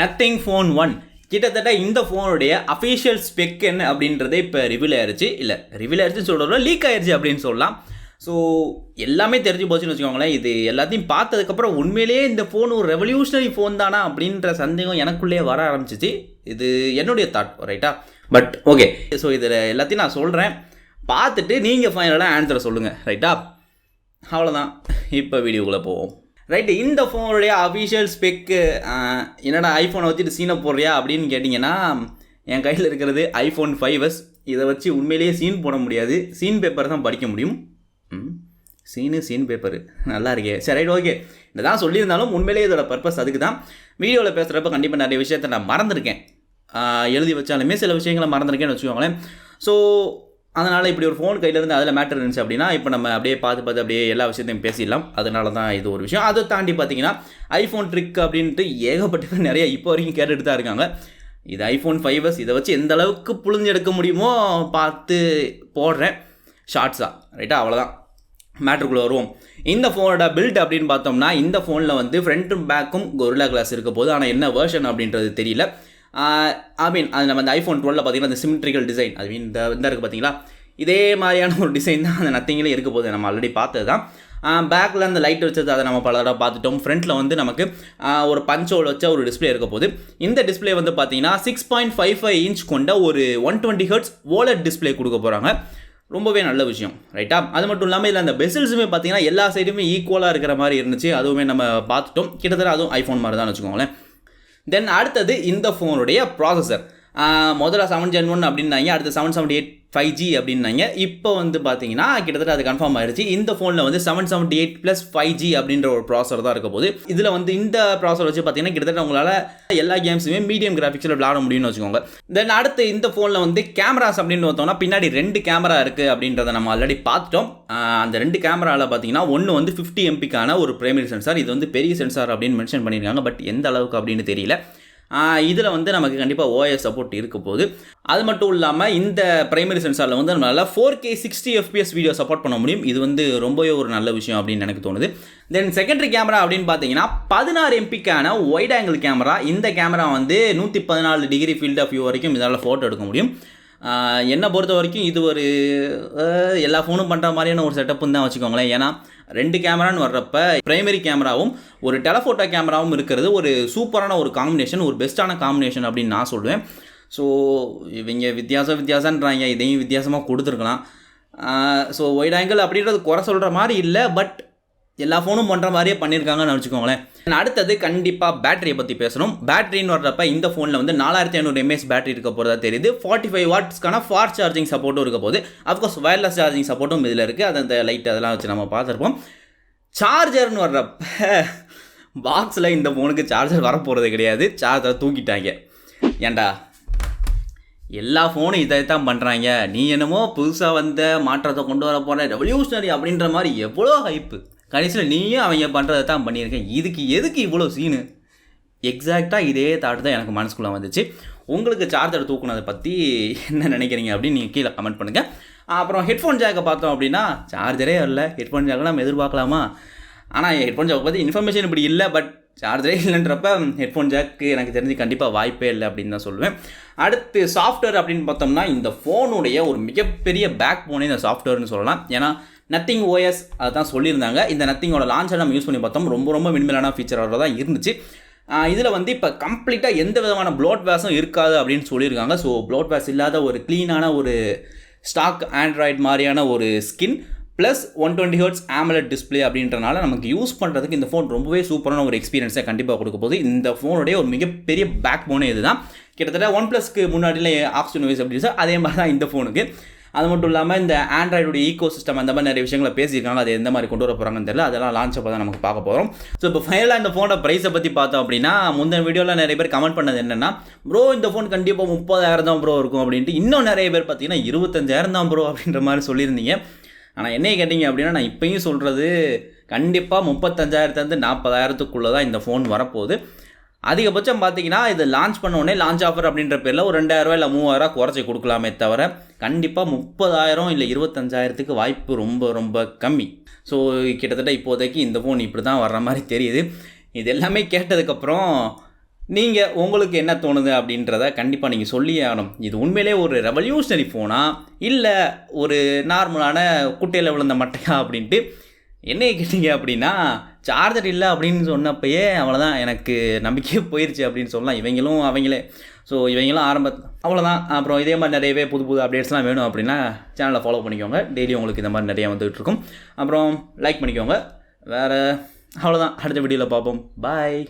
Nothing phone 1 கிட்டத்தட்ட இந்த ஃபோனுடைய official spec என்ன அப்படின்றதே இப்போ ரிவீல் ஆயிடுச்சு. இல்லை ரிவீல் ஆயிடுச்சுன்னு சொல்கிறோம், லீக் ஆயிடுச்சு அப்படின்னு சொல்லலாம். ஸோ எல்லாமே தெரிஞ்சு போச்சுன்னு வச்சுக்கோங்களேன். இது எல்லாத்தையும் பார்த்ததுக்கப்புறம் உண்மையிலேயே இந்த ஃபோன் ஒரு ரெவல்யூஷனரி ஃபோன் தானா அப்படின்ற சந்தேகம் எனக்குள்ளேயே வர ஆரம்பிச்சிச்சு. இது என்னுடைய தாட், ரைட்டா? பட் ஓகே, ஸோ இதில் எல்லாத்தையும் நான் சொல்கிறேன், பார்த்துட்டு நீங்கள் ஃபைனலாக ஆன்சரை சொல்லுங்கள், ரைட்டா? அவ்வளோதான், இப்போ வீடியோக்குள்ளே போவோம். ரைட்டு, இந்த ஃபோனுடைய அஃபிஷியல் ஸ்பெக்கு என்னடா ஐஃபோனை வச்சுட்டு சீனை போடுறியா அப்படின்னு கேட்டிங்கன்னா, என் கையில் இருக்கிறது iPhone 5s. இதை வச்சு உண்மையிலேயே சீன் போட முடியாது, சீன் பேப்பர் தான் படிக்க முடியும். சீன் பேப்பரு நல்லா இருக்கே. சரி, ரைட், ஓகே. இதை தான் சொல்லியிருந்தாலும் உண்மையிலேயே இதோட பர்பஸ் அதுக்கு தான். வீடியோவில் பேசுகிறப்ப கண்டிப்பாக நிறைய விஷயத்தை நான் மறந்துருக்கேன், எழுதி வச்சாலுமே சில விஷயங்களை மறந்துருக்கேன்னு வச்சுக்கோங்களேன். ஸோ அதனால் இப்படி ஒரு ஃபோன் கையில் இருந்து அதில் மேட்டர் இருந்துச்சு அப்படின்னா இப்போ நம்ம அப்படியே பார்த்து அப்படியே எல்லா விஷயத்தையும் பேசிடலாம். அதனால தான் இது ஒரு விஷயம். அதை தாண்டி பார்த்தீங்கன்னா ஐஃபோன் ட்ரிக் அப்படின்ட்டு ஏகப்பட்ட நிறைய இப்போ வரைக்கும் கேட்டுட்டு தான் இருக்காங்க. இது iPhone 5s, இதை வச்சு எந்த அளவுக்கு புழிஞ்செடுக்க முடியுமோ பார்த்து போடுறேன் ஷார்ட்ஸாக, ரைட்டா? அவ்வளோதான், மேட்ருக்குள்ளே வருவோம். இந்த ஃபோனோட பில்ட் அப்படின்னு பார்த்தோம்னா, இந்த ஃபோனில் வந்து ஃப்ரண்ட்டும் பேக்கும் கொரில்லா கிளாஸ் இருக்க போது. ஆனால் என்ன வெர்ஷன் அப்படின்றது தெரியல. அது நம்ம அந்த iPhone 12 பார்த்தீங்கன்னா அந்த சிமெட்ரிக்கல் டிசைன், அது இந்த இருக்குது பார்த்தீங்களா, இதே மாதிரியான ஒரு டிசைன் தான் அந்த நத்திங்கிலே இருக்க போகுது. நம்ம ஆல்ரெடி பார்த்தது தான். பேக்கில் அந்த லைட் வச்சது அதை நம்ம பல தடவை பார்த்துட்டோம். ஃப்ரண்ட்டில் வந்து நமக்கு ஒரு பஞ்ச் ஹோல் வச்ச ஒரு டிஸ்பிளே இருக்க போகுது. இந்த டிஸ்பிளே வந்து பார்த்தீங்கன்னா 6.55 இன்ச் கொண்ட ஒரு 120 Hz OLED டிஸ்பிளே கொடுக்க போகிறாங்க. ரொம்பவே நல்ல விஷயம், ரைட்டா? அது மட்டும் இல்லாமல் இதில் அந்த பெசல்ஸுமே பார்த்தீங்கன்னா எல்லா சைடுமே ஈக்குவலாக இருக்கிற மாதிரி இருந்துச்சு. அதுவுமே நம்ம பார்த்துட்டோம். கிட்டத்தட்ட அதுவும் ஐஃபோன் மாதிரி தான் வச்சுக்கோங்களேன். தென் அடுத்தது இந்த ஃபோனுடைய ப்ராசஸர். முதல்ல 7 Gen 1 அப்படின்னாங்க, அடுத்து 778 5G அப்படின்னாங்க. இப்போ வந்து பார்த்தீங்கன்னா கிட்டத்தட்ட அது கன்ஃபார்ம் ஆயிடுச்சு. இந்த ஃபோனில் வந்து 778 + 5G அப்படின்ற ஒரு ப்ராசஸர் தான் இருக்க போது. இதில் வந்து இந்த ப்ராசஸர் வச்சு பார்த்தீங்கன்னா கிட்டத்தட்ட உங்களால் எல்லா கேம்ஸுமே மீடியம் கிராஃபிக்ஸில் விளாட முடியும்னு வச்சுக்கோங்க. தென் அடுத்து இந்த ஃபோனில் வந்து கேமராஸ் அப்படின்னு பார்த்தோம்னா பின்னாடி 2 கேமரா இருக்குது அப்படின்றத நம்ம ஆல்ரெடி பார்த்துட்டோம். அந்த 2 கேமராவில் பார்த்தீங்கன்னா ஒன்று வந்து 50 MP ஒரு பிரைமரி சென்சார். இது வந்து பெரிய சென்சார் அப்படின்னு மென்ஷன் பண்ணியிருக்காங்க. பட் எந்த அளவுக்கு அப்படின்னு தெரியல. இதில் வந்து நமக்கு கண்டிப்பாக OS சப்போர்ட் இருக்க போகுது. அது மட்டும் இல்லாமல் இந்த பிரைமரி சென்சாரில் வந்து நம்மளால் 4K 60 FPS வீடியோ சப்போர்ட் பண்ண முடியும். இது வந்து ரொம்பவே ஒரு நல்ல விஷயம் அப்படின்னு எனக்கு தோணுது. தென் செகண்டரி கேமரா அப்படின்னு பார்த்தீங்கன்னா 16 MP Wideangle கேமரா. இந்த கேமரா வந்து 114 டிகிரி ஃபீல்ட் ஆஃப் வியூ வரைக்கும் இதனால் ஃபோட்டோ எடுக்க முடியும். என்னை பொறுத்த வரைக்கும் இது ஒரு எல்லா ஃபோனும் பண்ணுற மாதிரியான ஒரு செட்டப்புன்னு தான் வச்சுக்கோங்களேன். ஏன்னா 2 கேமரான்னு வர்றப்ப பிரைமரி கேமராவும் ஒரு டெலஃபோட்டோ கேமராவும் இருக்கிறது ஒரு சூப்பரான ஒரு காம்பினேஷன், ஒரு பெஸ்ட்டான காம்பினேஷன் அப்படின்னு நான் சொல்லுவேன். ஸோ இவங்க வித்தியாசன்றாங்க, இதையும் வித்தியாசமாக கொடுத்துருக்கலாம். ஸோ வைட் ஆங்கிள் அப்படின்றது குறை சொல்கிற மாதிரி இல்லை, பட் எல்லா ஃபோனும் பண்ணுற மாதிரியே பண்ணியிருக்காங்கன்னு வச்சுக்கோங்களேன். அடுத்தது கண்டிப்பாக பேட்டரியை பற்றி பேசணும். பேட்டரின்னு வர்றப்ப இந்த ஃபோனில் வந்து 4500 mAh பேட்டரி இருக்க போகிறதா தெரியுது. 45 வாட்ஸ்க்கான ஃபாஸ்ட் சார்ஜிங் சப்போர்ட்டும் இருக்க போகுது. அஃப்கோர்ஸ் வயர்லெஸ் சார்ஜிங் சப்போர்ட்டும் இதில் இருக்குது. அது அந்த லைட் அதெல்லாம் வச்சு நம்ம பார்த்துருப்போம். சார்ஜர்னு வர்றப்ப பாக்ஸில் இந்த ஃபோனுக்கு சார்ஜர் வரப்போகிறது கிடையாது. சார்ஜரை தூக்கிட்டாங்க. ஏண்டா எல்லா ஃபோனும் இதை தான் பண்ணுறாங்க, நீ என்னமோ புதுசாக வந்த மாற்றத்தை கொண்டு வர போகிற ரெவல்யூஷனரி அப்படின்ற மாதிரி எவ்வளோ ஹைப்பு, கடைசியில் நீயும் அவங்க பண்ணுறதை தான் பண்ணியிருக்கேன். இதுக்கு எதுக்கு இவ்வளோ சீனு? எக்ஸாக்டாக இதே தாட் தான் எனக்கு மனசுக்குள்ளே வந்துச்சு. உங்களுக்கு சார்ஜர் தூக்குனதை பற்றி என்ன நினைக்கிறீங்க அப்படின்னு நீங்கள் கீழே கமெண்ட் பண்ணுங்கள். அப்புறம் ஹெட்ஃபோன் ஜாக்கை பார்த்தோம் அப்படின்னா சார்ஜரே இல்லை. ஹெட்ஃபோன் ஜாக்கை நம்ம எதிர்பார்க்கலாமா? ஆனால் ஹெட்ஃபோன் ஜாக்கை பற்றி இன்ஃபர்மேஷன் இப்படி இல்லை. பட் சார்ஜரே இல்லைன்றப்ப ஹெட்ஃபோன் ஜாக்கு எனக்கு தெரிஞ்சு கண்டிப்பாக வாய்ப்பே இல்லை அப்படின்னு தான் சொல்லுவேன். அடுத்து சாஃப்ட்வேர் அப்படின்னு பார்த்தோம்னா இந்த ஃபோனுடைய ஒரு மிகப்பெரிய பேக் போனே இந்த சாஃப்ட்வேர்னு சொல்லலாம். ஏன்னா நத்திங் OS அதுதான் சொல்லியிருந்தாங்க. இந்த நத்திங்கோட லான்ச்சை நம்ம யூஸ் பண்ணி பார்த்தோம். ரொம்ப மினிமலான ஃபீச்சரோட தான் இருந்துச்சு. இதில் வந்து இப்போ கம்ப்ளீட்டாக எந்த விதமான ப்ளோட்வேர்ஸும் இருக்காது அப்படின்னு சொல்லியிருக்காங்க. ஸோ ப்ளோட்வேர்ஸ் இல்லாத ஒரு க்ளீனான ஒரு ஸ்டாக் ஆண்ட்ராய்டு மாதிரியான ஒரு skin plus 120 Hz AMOLED display அப்படின்றனால நமக்கு யூஸ் பண்ணுறதுக்கு இந்த ஃபோன் ரொம்பவே சூப்பரான ஒரு எக்ஸ்பீரியன்ஸை கண்டிப்பாக கொடுக்க போகுது. இந்த ஃபோனுடைய ஒரு மிகப்பெரிய பேக் போனே இதுதான். கிட்டத்தட்ட OnePlusக்கு முன்னாடியில் ஆக்சிஜன் வைஸ் அப்படி சார் அதே மாதிரி தான் இந்த ஃபோனுக்கு. அது மட்டும் இல்லாமல் இந்த ஆண்ட்ராய்டுடைய ஈகோ சிஸ்டம் அந்த மாதிரி நிறைய விஷயங்களை பேசியிருக்காங்க. அது எந்த மாதிரி கொண்டு வர போகிறாங்கன்னு தெரியல. அதெல்லாம் லான்ச் அப்போ தான் நமக்கு பார்க்க போகிறோம். ஸோ இப்போ ஃபைனலாக இந்த ஃபோனோட ப்ரைஸை பற்றி பார்த்தோம் அப்படின்னா முந்தின வீடியோவில் நிறைய பேர் கமெண்ட் பண்ணது என்னென்னா, ப்ரோ இந்த ஃபோன் கண்டிப்பாக 30,000 தான் ப்ரோ இருக்கும் அப்படின்ட்டு. இன்னும் நிறைய பேர் பார்த்தீங்கன்னா 25,000 தான் ப்ரோ அப்படின்ற மாதிரி சொல்லியிருந்தீங்க. ஆனால் என்னையை கேட்டிங்க அப்படின்னா நான் இப்போயும் சொல்கிறது கண்டிப்பாக 35,000 40,000 தான் இந்த ஃபோன் வரப்போகுது. அதிகபட்சம் பார்த்தீங்கன்னா இது லான்ச் பண்ணோடனே லான்ச் ஆஃபர் அப்படின்ற பேரில் ஒரு 2,000 இல்லை 3,000 குறைச்சி கொடுக்கலாமே தவிர கண்டிப்பாக 30,000 இல்லை 25,000 வாய்ப்பு ரொம்ப கம்மி. ஸோ கிட்டத்தட்ட இப்போதைக்கு இந்த ஃபோன் இப்படி தான் வர்ற மாதிரி தெரியுது. இது எல்லாமே கேட்டதுக்கப்புறம் நீங்கள் உங்களுக்கு என்ன தோணுது அப்படின்றத கண்டிப்பாக நீங்கள் சொல்லியே ஆகணும். இது உண்மையிலே ஒரு ரெவல்யூஷனரி ஃபோனா இல்லை ஒரு நார்மலான குட்டையில் விழுந்த மட்டையா அப்படின்ட்டு என்னைய கேட்டீங்க அப்படின்னா, சார்ஜர் இல்லை அப்படின்னு சொன்னப்பயே அவ்வளோதான், எனக்கு நம்பிக்கையே போயிடுச்சு அப்படின்னு சொல்லலாம். இவங்களும் அவங்களே இவங்களும் அவ்வளோதான். அப்புறம் இதே மாதிரி நிறையவே புது புது அப்டேட்ஸ்லாம் வேணும் அப்படின்னா சேனலை ஃபாலோ பண்ணிக்கோங்க. டெய்லி உங்களுக்கு இந்த மாதிரி நிறையா வந்துகிட்டு இருக்கும். அப்புறம் லைக் பண்ணிக்கோங்க. வேறு அவ்வளோதான், அடுத்த வீடியோவில் பார்ப்போம். பாய்.